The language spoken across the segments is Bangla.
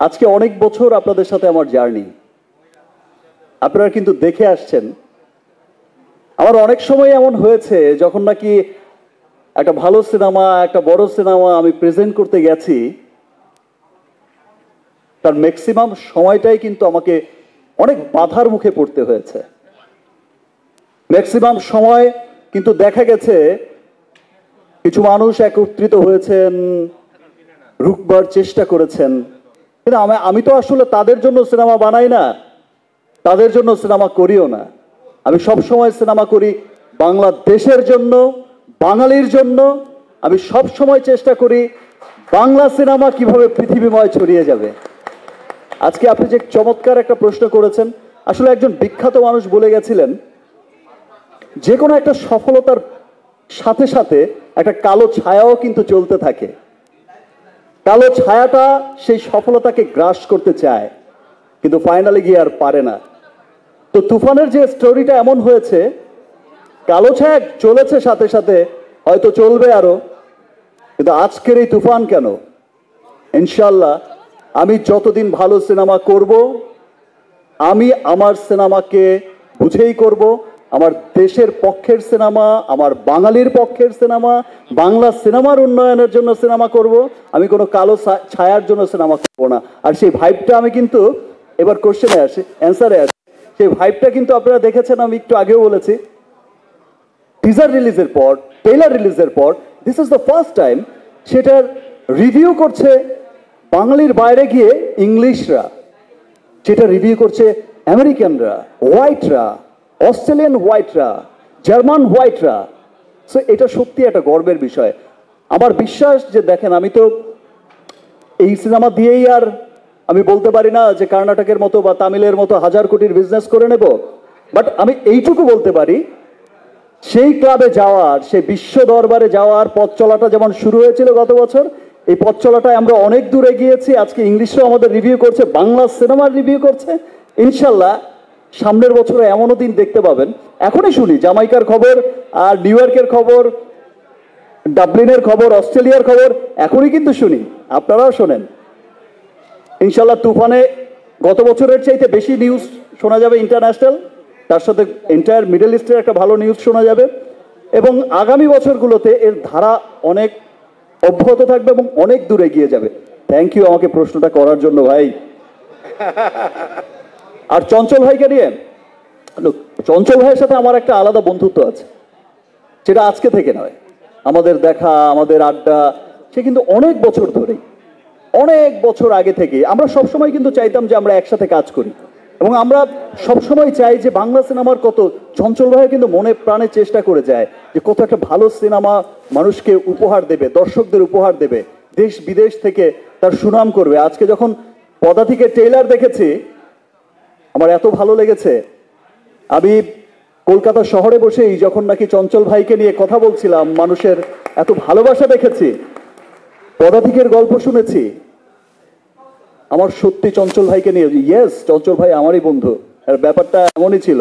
আজকে অনেক বছর আপনাদের সাথে আমার জার্নি, আপনারা কিন্তু দেখে আসছেন। আমার অনেক সময় এমন হয়েছে যখন নাকি একটা ভালো সিনেমা, একটা বড় সিনেমা আমি প্রেজেন্ট করতে গেছি, তার ম্যাক্সিমাম সময়টাই কিন্তু আমাকে অনেক বাধার মুখে পড়তে হয়েছে। ম্যাক্সিমাম সময় কিন্তু দেখা গেছে কিছু মানুষ একত্রিত হয়েছেন, রুখবার চেষ্টা করেছেন, কিন্তু আমি তো আসলে তাদের জন্য সিনেমা বানাই না, তাদের জন্য সিনেমা করিও না। আমি সব সময় সিনেমা করি বাংলাদেশের জন্য, বাঙালির জন্য। আমি সব সময় চেষ্টা করি বাংলা সিনেমা কিভাবে পৃথিবীময় ছড়িয়ে যাবে। আজকে আপনি যে চমৎকার একটা প্রশ্ন করেছেন, আসলে একজন বিখ্যাত মানুষ বলে গেছিলেন, যে কোনো একটা সফলতার সাথে সাথে একটা কালো ছায়াও কিন্তু চলতে থাকে। কালো ছায়াটা সেই সফলতাকে গ্রাস করতে চায়, কিন্তু ফাইনালি গিয়ে আর পারে না। তো তুফানের যে স্টোরিটা এমন হয়েছে, কালো ছায়া চলেছে সাথে সাথে, হয়তো চলবে আরো, কিন্তু আজকের এই তুফান কেন? ইনশাল্লাহ আমি যতদিন ভালো সিনেমা করব, আমি আমার সিনেমাকে বুঝেই করব। আমার দেশের পক্ষের সিনেমা, আমার বাঙালির পক্ষের সিনেমা, বাংলা সিনেমার উন্নয়নের জন্য সিনেমা করব। আমি কোনো কালো ছায়ার জন্য সিনেমা করব না। আর সেই ভাইবটা আমি কিন্তু এবার কোশ্চেনে আসি, অ্যান্সারে আসি। সেই ভাইবটা কিন্তু আপনারা দেখেছেন, আমি একটু আগেও বলেছি, টিজার রিলিজের পর, ট্রেলার রিলিজের পর, this is the first time সেটার রিভিউ করছে বাঙালির বাইরে গিয়ে ইংলিশরা, যেটা রিভিউ করছে আমেরিকানরা, হোয়াইটরা, অস্ট্রেলিয়ান হোয়াইটরা, জার্মান হোয়াইটরা। সো এটা সত্যি একটা গর্বের বিষয়। আমার বিশ্বাস যে দেখেন, আমি তো এই সিনেমা দিয়েই আর আমি বলতে পারি না যে কর্ণাটকের মতো বা তামিলের মতো হাজার কোটির বিজনেস করে নেব, বাট আমি এইটুকু বলতে পারি, সেই ক্লাবে যাওয়ার, সেই বিশ্ব দরবারে যাওয়ার পথ চলাটা যেমন শুরু হয়েছিল গত বছর, এই পথ চলাটায় আমরা অনেক দূরে গিয়েছি। আজকে ইংলিশরাও আমাদের রিভিউ করছে, বাংলা সিনেমার রিভিউ করছে। ইনশাল্লাহ সামনের বছরে এমনও দিন দেখতে পাবেন। এখনই শুনি জামাইকার খবর, আর নিউ ইয়র্কের খবর, ডাবলিনের খবর, অস্ট্রেলিয়ার খবর এখনই কিন্তু শুনি, আপনারাও শোনেন। ইনশাল্লাহ তুফানে গত বছরের চাইতে বেশি নিউজ শোনা যাবে ইন্টারন্যাশনাল, তার সাথে এন্টায়ার মিডল ইস্টের একটা ভালো নিউজ শোনা যাবে, এবং আগামী বছরগুলোতে এর ধারা অনেক অব্যাহত থাকবে এবং অনেক দূরে এগিয়ে যাবে। থ্যাংক ইউ আমাকে প্রশ্নটা করার জন্য ভাই। আর চঞ্চল ভাইকে নিয়ে, চঞ্চল ভাইয়ের সাথে আমার একটা আলাদা বন্ধুত্ব আছে, যেটা আজকে থেকে নয়। আমাদের দেখা, আমাদের আড্ডা, সে কিন্তু অনেক বছর ধরেই, অনেক বছর আগে থেকে আমরা সবসময় কিন্তু চাইতাম যে আমরা একসাথে কাজ করি, এবং আমরা সবসময় চাই যে বাংলা সিনেমার কত, চঞ্চল ভাই কিন্তু মনে প্রাণে চেষ্টা করে যায় যে কত একটা ভালো সিনেমা মানুষকে উপহার দেবে, দর্শকদের উপহার দেবে, দেশ বিদেশ থেকে তার সুনাম করবে। আজকে যখন পদাতিকের ট্রেলার দেখেছি, আমার এত ভালো লেগেছে। আমি কলকাতা শহরে বসেই যখন নাকি চঞ্চল ভাইকে নিয়ে কথা বলছিলাম, মানুষের এত ভালোবাসা দেখেছি, পদাতিকের গল্প শুনেছি, আমার সত্যি চঞ্চল ভাইকে নিয়ে, ইয়েস চঞ্চল ভাই আমারই বন্ধু, আর ব্যাপারটা এমনই ছিল।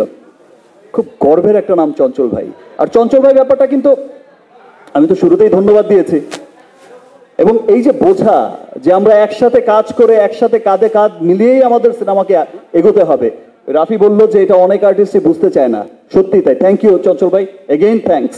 খুব গর্বের একটা নাম চঞ্চল ভাই। আর চঞ্চল ভাই ব্যাপারটা কিন্তু আমি তো শুরুতেই ধন্যবাদ দিয়েছি, এবং এই যে বোঝা যে আমরা একসাথে কাজ করে, একসাথে কাঁধে কাঁধ মিলিয়েই আমাদের সিনেমাকে এগোতে হবে। রাফি বলল যে এটা অনেক আর্টিস্টই বুঝতে চায় না, সত্যি তাই। থ্যাংক ইউ চঞ্চল ভাই, এগেইন থ্যাংকস।